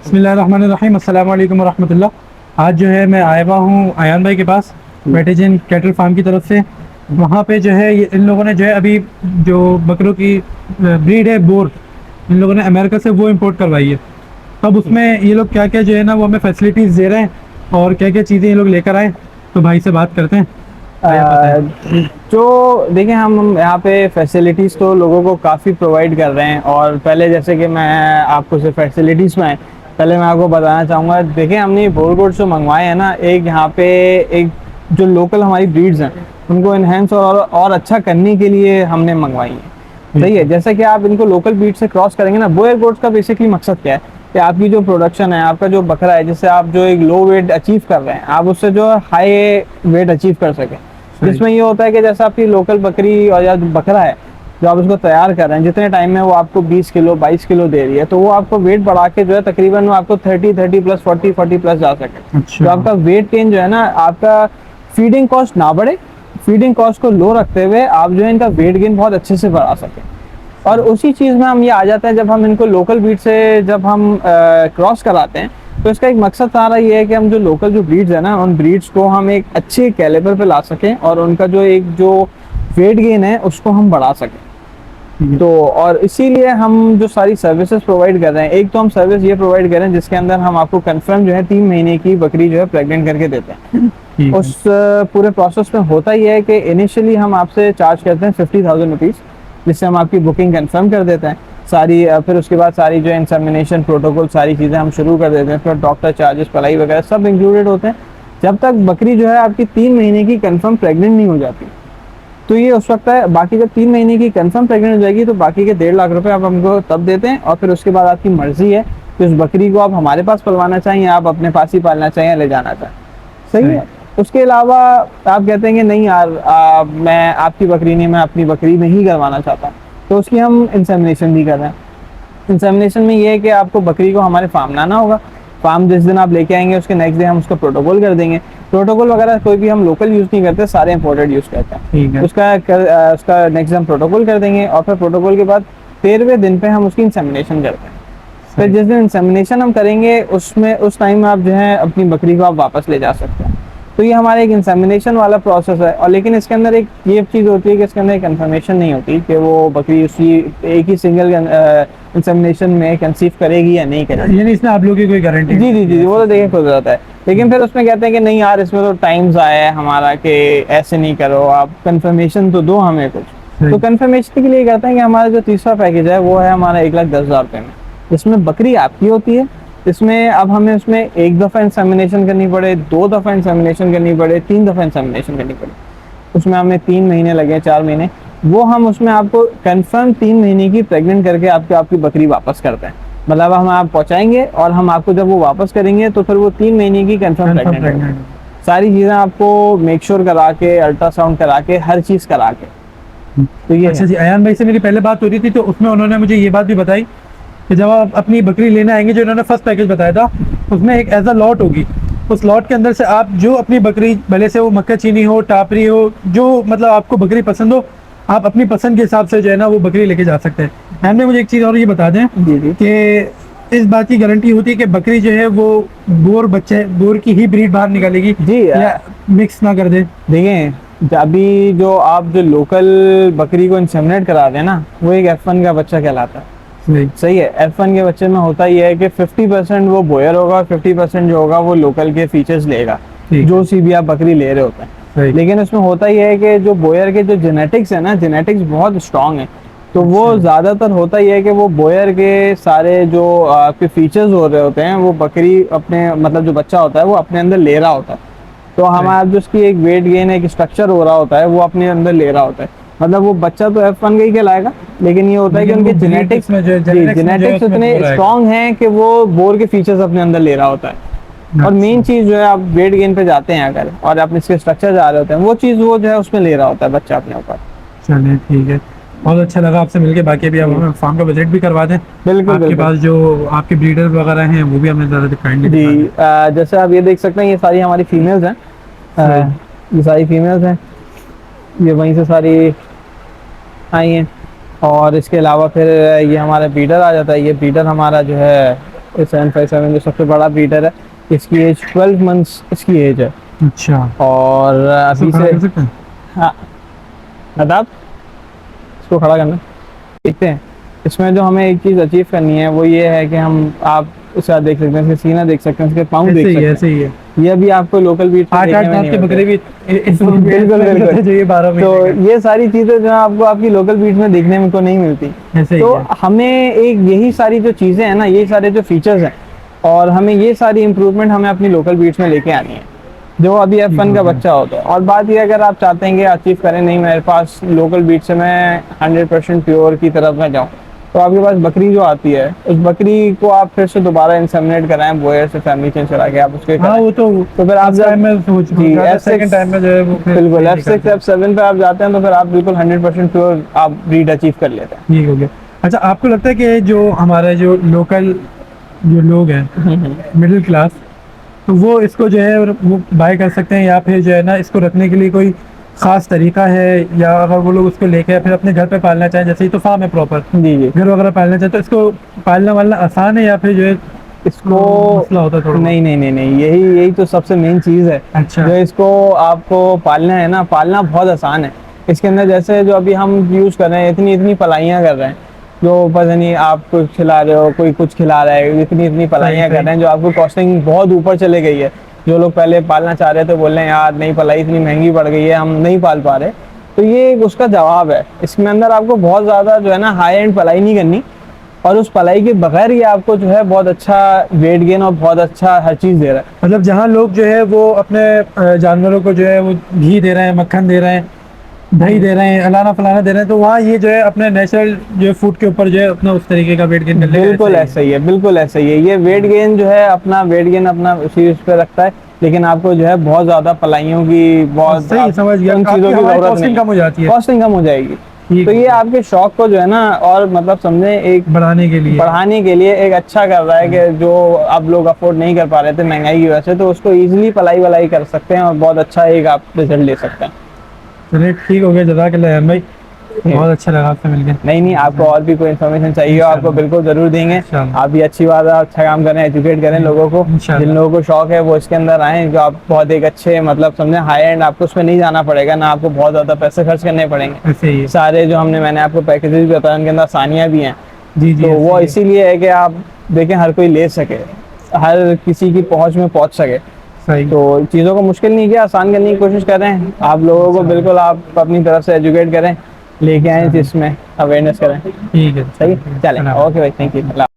बिस्मिल्लाहिर्रहमानिर्रहीम, अस्सलाम वालेकुम वरहमतुल्लाह। आज जो है मैं आया हुआ हूँ आयान भाई के पास, वेटेजन कैटल फार्म की तरफ से। वहाँ पे जो है इन लोगों ने जो है अभी जो बकरों की ब्रीड है बोर, इन लोगों ने अमेरिका से वो इंपोर्ट करवाई है। तब उसमें ये लोग क्या क्या जो है ना वो हमें फैसिलिटीज़ दे रहे हैं और क्या क्या चीज़ें ये लोग लेकर आए, तो भाई से बात करते हैं। भैया बताएं। जो देखिए हम यहाँ पे फैसिलिटीज़ तो लोगों को काफ़ी प्रोवाइड कर रहे हैं। और पहले जैसे कि मैं आपको सिर्फ फैसिलिटीज़ में पहले मैं आपको बताना चाहूँगा। देखिए हमने बोर गोट जो मंगवाए हैं ना, एक यहाँ पे एक जो लोकल हमारी ब्रीड्स हैं उनको इन्हेंस और अच्छा करने के लिए हमने मंगवाई है। सही है। जैसे कि आप इनको लोकल ब्रीड से क्रॉस करेंगे ना, बोयर गोट्स का बेसिकली मकसद क्या है कि आपकी जो प्रोडक्शन है, आपका जो बकरा है, जिससे आप जो एक लो वेट अचीव कर रहे हैं, आप उससे जो हाई वेट अचीव कर सकें। जिसमें ये होता है कि जैसा आपकी लोकल बकरी और या बकरा है जो आप उसको तैयार कर रहे हैं, जितने टाइम में वो आपको 20 किलो 22 किलो दे रही है, तो वो आपको वेट बढ़ा के जो है तकरीबन वो आपको 30 प्लस 40 प्लस जा सके। अच्छा। तो आपका वेट गेन जो है ना, आपका फीडिंग कॉस्ट ना बढ़े, फीडिंग कॉस्ट को लो रखते हुए आप जो है इनका वेट गेन बहुत अच्छे से बढ़ा सकें। और उसी चीज़ में हम ये आ जाते हैं, जब हम इनको लोकल ब्रीड से जब हम क्रॉस कराते हैं, तो इसका एक मकसद सारा ये है कि हम जो लोकल जो ब्रीड्स है ना, उन ब्रीड्स को हम एक अच्छे कैलिबर पे ला सकें और उनका जो वेट गेन है उसको हम बढ़ा सकें। तो और इसीलिए हम जो सारी सर्विसेज प्रोवाइड कर रहे हैं, एक तो हम सर्विस ये प्रोवाइड कर रहे हैं जिसके अंदर हम आपको कंफर्म जो है 3 महीने की बकरी जो है प्रेग्नेंट करके देते हैं। उस पूरे प्रोसेस में होता ही है कि इनिशियली हम आपसे चार्ज करते हैं 50,000 रुपीज़, जिससे हम आपकी बुकिंग कंफर्म कर देते हैं सारी। फिर उसके बाद सारी जो इंसेमिनेशन प्रोटोकॉल सारी चीज़ें हम शुरू कर देते हैं। फिर डॉक्टर चार्जेस पलाई वगैरह सब इंक्लूडेड होते हैं, जब तक बकरी जो है आपकी 3 महीने की कंफर्म प्रेग्नेंट नहीं हो जाती। तो ये उस वक्त है। बाकी जब 3 महीने की कंफर्म प्रेग्नेंट हो जाएगी तो बाकी के 1.5 लाख रुपए आप हमको तब देते हैं। और फिर उसके बाद आपकी मर्जी है कि उस बकरी को आप हमारे पास पलवाना चाहें या आप अपने पास ही पालना चाहें या ले जाना चाहें। सही है। उसके अलावा आप कहते हैं कि नहीं यार, मैं आपकी बकरी नहीं, मैं अपनी बकरी में ही करवाना चाहता हूँ, तो उसकी हम इंसेमिनेशन भी कर रहे हैं। इंसेमिनेशन में ये है कि आपको बकरी को हमारे फार्म लाना होगा। फार्म जिस दिन आप लेके आएंगे उसके नेक्स्ट डे हम उसका प्रोटोकॉल कर देंगे। प्रोटोकॉल वगैरह कोई भी हम लोकल यूज़ नहीं करते, सारे इंपोर्टेड यूज़ करते हैं। ठीक है। उसका नेक्स्ट हम प्रोटोकॉल कर देंगे और फिर प्रोटोकॉल के बाद 13वें दिन पे हम उसकी इंसेमिनेशन करते हैं। फिर जिस दिन इंसेमिनेशन हम करेंगे उसमें उस टाइम आप जो है अपनी बकरी को आप वापस ले जा सकते हैं। तो ये हमारा एक इंसेमिनेशन वाला प्रोसेस है। और लेकिन इसके अंदर एक ये चीज़ होती है कि इसके अंदर एक कंफर्मेशन नहीं होती कि वो बकरी उसी एक ही सिंगल इंसेमिनेशन में कंसीव करेगी या नहीं करेगी। यानी इसमें आप लोगों की कोई गारंटी? जी जी जी, वो तो देखिए खुद रहता है। लेकिन फिर उसमें कहते हैं कि नहीं यार, इसमें तो टाइम्स आया है हमारा कि ऐसे नहीं करो, आप कंफर्मेशन तो दो हमें कुछ। तो कंफर्मेशन के लिए कहते हैं कि हमारा जो तीसरा पैकेज है वो है हमारा 1,10,000 रुपये में। इसमें बकरी आपकी होती है। इसमें अब हमें उसमें एक दफ़ा इंसेमिनेशन करनी पड़े, 2 दफ़ा इंसेमिनेशन करनी पड़े, 3 दफ़ा इंसेमिनेशन करनी पड़े, उसमें हमें 3 महीने लगे, 4 महीने, वो हम उसमें आपको कंफर्म 3 महीने की प्रेग्नेंट करके आपकी बकरी वापस करते हैं। मतलब हम आप पहुंचाएंगे और हम आपको जब वो वापस करेंगे तो फिर वो 3 महीने की कंफर्म प्रेग्नेंट सारी चीज़ें आपको मेक श्योर करा के, अल्ट्रासाउंड करा के, हर चीज़ करा के। तो ये अच्छा जी, अयान भाई से मेरी पहले बात हो रही थी तो उसमें उन्होंने मुझे ये बात भी बताई कि जब आप अपनी बकरी लेने आएंगे, जो इन्होंने फर्स्ट पैकेज बताया था, उसमें एक एज अ लॉट होगी। उस लॉट के अंदर से आप जो अपनी बकरी, भले से वो मक्का चीनी हो, टापरी हो, जो मतलब आपको बकरी पसंद हो, आप अपनी पसंद के हिसाब से जो है ना वो बकरी लेके जा सकते हैं। अयान भाई मुझे एक चीज़ और ये बता दें कि इस बात की गारंटी होती है कि बकरी जो है वो बोर की ही ब्रीड बाहर निकालेगी जी, या मिक्स ना कर दे? देखें, अभी जो आप जो लोकल बकरी को इंसेमिनेट करा दें ना, वो एक F1 का बच्चा कहलाता है। सही है। F1 के बच्चे में होता ही है कि 50% वो बोयर होगा और 50% जो होगा वो लोकल के फीचर्स लेगा, जो सी भी आप बकरी ले रहे होते हैं। लेकिन उसमें होता ही है कि जो बोयर के जो जेनेटिक्स है ना, जेनेटिक्स बहुत स्ट्रांग है। तो वो ज़्यादातर होता ही है कि वो बोयर के सारे जो आपके फीचर्स हो रहे होते हैं वो बकरी अपने, मतलब जो बच्चा होता है वो अपने अंदर ले रहा होता है। तो हमारा जो उसकी एक वेट गेन, एक स्ट्रक्चर हो रहा होता है, वो अपने अंदर ले रहा होता है। मतलब वो बच्चा तो F1 का ही कहलाएगा, लेकिन ये होता है कि उनके जेनेटिक्स इतने स्ट्रांग हैं कि वो बोर के फीचर्स अपने अंदर ले रहा होता है। और मेन चीज़ जो है, आप वेट गेन पे जाते हैं अगर और आप इसके स्ट्रक्चर जा रहे होते हैं, वो चीज़ वो जो है उसमें ले रहा होता है बच्चा अपने ऊपर। चलिए ठीक है, बहुत अच्छा लगा आपसे मिलके। बाकी अभी आप हमें फार्म का विजिट भी करवा दें। बिल्कुल आपके बिल्कुल। पास जो आपके ब्रीडर वगैरह हैं वो भी हमें ज़रा दिखाएंगे जी, जैसे आप ये देख सकते हैं, ये सारी हमारी फीमेल्स हैं। ये सारी फीमेल्स हैं, ये वहीं से सारी आई हैं। और इसके अलावा फिर ये हमारा ब्रीडर आ जाता है। ये ब्रीडर हमारा जो है 757 जो सबसे बड़ा ब्रीडर है, इसकी एज 12 मंथ्स इसकी एज है। अच्छा, और इसको अभी खड़ा से कर सकते हैं? हाँ नदाब, इसको खड़ा करना। देखते हैं इसमें जो हमें एक चीज़ अचीव करनी है वो ये है कि हम आप उसका देख सकते हैं, इसका सीना देख सकते हैं, इसके पाँव देख ऐसे ही सकते है, हैं। ऐसे ही है। ये भी आपको लोकल बीट पे 8 देखने में दांत नहीं के मिलते। बकरे भी बिल्कुल बिल्कुल। जो ये 12 तो महीने का। ये सारी चीजें जो है आपको आपकी लोकल बीट में देखने में को नहीं मिलती। ऐसे ही तो है। हमें एक यही सारी जो चीजें हैं ना, यही सारे जो फीचर्स हैं, और हमें ये सारी इंप्रूवमेंट हमें अपनी लोकल बीट्स में लेके आनी है जो अभी F1 का बच्चा होता है। और बात ये अगर आप चाहते हैं कि अचीव करें, नहीं मेरे पास लोकल बीट से मैं 100% प्योर की तरफ में जाऊँ, तो आपके पास बकरी जो आती है, उस बकरी को आप फिर से दोबारा इंसेमिनेट कराएं बोयर से, फैमिली चेंज करा के आप उसके हाँ, कराएं। वो तो तो फिर आप फर्स्ट टाइम जब में सोच जी रहा था, F6 सेकंड टाइम में जो है वो फिर बिल्कुल नहीं F6 निकलते। F7 पे आप जाते हैं तो फिर आप बिल्कुल 100% प्योर आप ब्रीड अचीव कर लेते हैं। ठीक हो गया। अच्छा, आपको लगता है कि जो हमारा जो लोकल जो लोग हैं मिडिल क्लास, तो वो इसको जो है वो बाय कर सकते हैं, या फिर जो है ना इसको रखने के लिए कोई ख़ास तरीका है, या अगर वो लोग उसको लेके फिर अपने घर पे पालना चाहें, जैसे ही तो फार्म है प्रॉपर, जी जी। घर वगैरह पालना चाहें, तो इसको पालना वालना आसान है, या फिर जो है इसको मसला होता है थोड़ा? नहीं नहीं नहीं नहीं, यही यही तो सबसे मेन चीज़ है। अच्छा। जो इसको आपको पालना है ना, पालना बहुत आसान है। इसके अंदर जैसे जो अभी हम यूज़ कर रहे हैं, इतनी इतनी पलाइयाँ कर रहे हैं, जो पता नहीं आप कुछ खिला रहे हो, कोई कुछ खिला रहा है, इतनी इतनी पलाइयाँ कर रहे हैं, जो आपको कॉस्टिंग बहुत ऊपर चले गई है। जो लोग पहले पालना चाह रहे थे बोल रहे हैं यार नहीं, पलाई इतनी महंगी पड़ गई है, हम नहीं पाल पा रहे। तो ये एक उसका जवाब है। इसमें अंदर आपको बहुत ज़्यादा जो है ना हाई एंड पलाई नहीं करनी, और उस पलाई के बगैर ये आपको जो है बहुत अच्छा वेट गेन और बहुत अच्छा हर चीज़ दे रहा है। मतलब जहाँ लोग जो है वो अपने जानवरों को जो है वो घी दे रहे हैं, मक्खन दे रहे हैं, दही दे रहे हैं, अलाना फलाना दे रहे हैं, तो वहाँ ये जो है अपने नेचुरल जो है फूड के ऊपर जो है अपना उस तरीके का वेट गेन कर लेगा। बिल्कुल ऐसा ही है, बिल्कुल ऐसा ही है। ये वेट गेन जो है अपना वेट गेन अपना उसी उस पे रखता है, लेकिन आपको जो है बहुत ज़्यादा पलाइयों की बहुत सही समझ गया, उन चीज़ों की हमारी ज़रूरत कॉस्टिंग नहीं, कम हो जाती है। कॉस्टिंग कम हो जाएगी। ठीक तो है। ये आपके शौक को जो है ना, और मतलब समझे एक बढ़ाने के लिए। बढ़ाने के लिए एक अच्छा कर रहा है कि जो अब लोग अफोर्ड नहीं कर पा रहे थे महंगाई की वजह से, तो उसको इजीली पलाई वलाई कर सकते हैं और बहुत अच्छा एक आप रिजल्ट ले सकते हैं। चलिए ठीक हो गया, जज़ाकल्लाह भाई, बहुत अच्छा लगा आपसे मिलकर। नहीं नहीं, आपको और भी कोई इन्फॉर्मेशन चाहिए हो आपको बिल्कुल जरूर देंगे। इंशाल्लाह। आप भी अच्छी बात है, अच्छा काम करें, एजुकेट करें लोगों को। इंशाल्लाह। जिन लोगों को शौक है वो इसके अंदर आए, जो आप बहुत एक अच्छे मतलब समझे हाई एंड, आपको उसमें नहीं जाना पड़ेगा ना, आपको बहुत ज़्यादा पैसे खर्च करने पड़ेंगे। ऐसे ही है। सारे जो मैंने आपको पैकेजेस भी बताया उनके अंदर आसानियाँ भी हैं। जी जी, तो ऐसे वो ही है। इसीलिए है कि आप देखें हर कोई ले सके, हर किसी की पहुंच में पहुंच सके। सही। तो चीज़ों को मुश्किल नहीं किया, आसान करने की कोशिश कर रहे हैं। आप लोगों को बिल्कुल आप अपनी तरफ से एजुकेट करें, लेके आए जिसमें अवेयरनेस करें। ठीक है। सही, चलें, ओके भाई, थैंक यू।